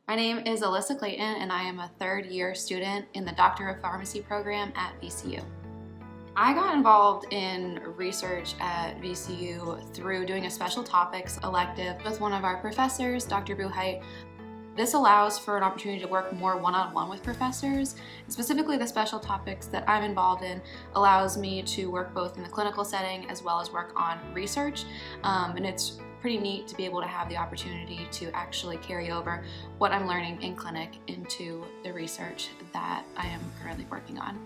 My name is Alissa Clayton, and I am a third-year student in the Doctor of Pharmacy program at VCU. I got involved in research at VCU through doing a special topics elective with one of our professors, Dr. Buheit. This allows for an opportunity to work more one-on-one with professors. Specifically, the special topics that I'm involved in allows me to work both in the clinical setting as well as work on research. And it's pretty neat to be able to have the opportunity to actually carry over what I'm learning in clinic into the research that I am currently working on.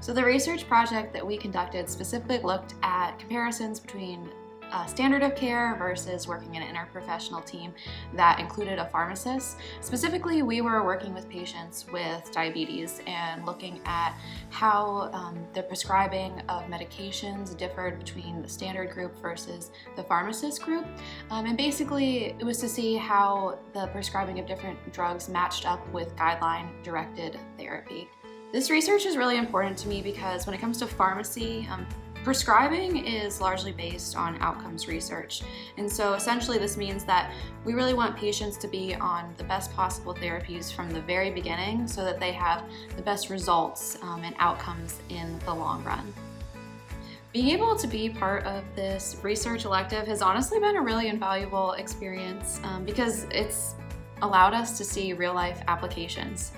So the research project that we conducted specifically looked at comparisons between standard of care versus working in an interprofessional team that included a pharmacist. Specifically, we were working with patients with diabetes and looking at how the prescribing of medications differed between the standard group versus the pharmacist group. And basically, it was to see how the prescribing of different drugs matched up with guideline-directed therapy. This research is really important to me because when it comes to pharmacy, prescribing is largely based on outcomes research. And so essentially this means that we really want patients to be on the best possible therapies from the very beginning so that they have the best results and outcomes in the long run. Being able to be part of this research elective has honestly been a really invaluable experience because it's allowed us to see real-life applications.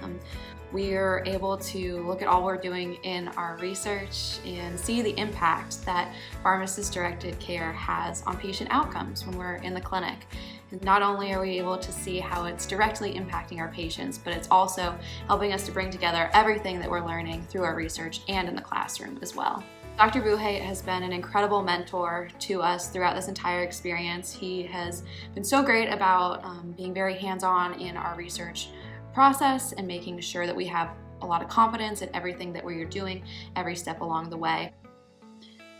We're able to look at all we're doing in our research and see the impact that pharmacist-directed care has on patient outcomes when we're in the clinic. And not only are we able to see how it's directly impacting our patients, but it's also helping us to bring together everything that we're learning through our research and in the classroom as well. Dr. Buheit has been an incredible mentor to us throughout this entire experience. He has been so great about being very hands-on in our research process and making sure that we have a lot of confidence in everything that we're doing every step along the way.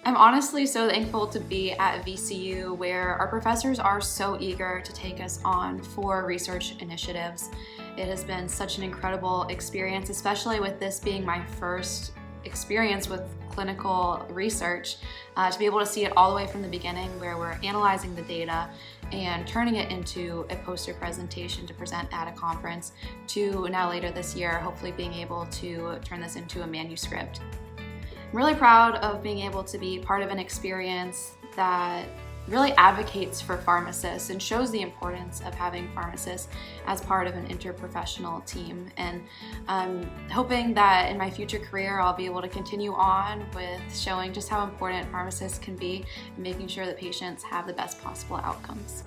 I'm honestly so thankful to be at VCU where our professors are so eager to take us on for research initiatives. It has been such an incredible experience, especially with this being my first experience with clinical research, to be able to see it all the way from the beginning where we're analyzing the data and turning it into a poster presentation to present at a conference to now later this year, hopefully being able to turn this into a manuscript. I'm really proud of being able to be part of an experience that really advocates for pharmacists and shows the importance of having pharmacists as part of an interprofessional team. And I'm hoping that in my future career I'll be able to continue on with showing just how important pharmacists can be in making sure that patients have the best possible outcomes.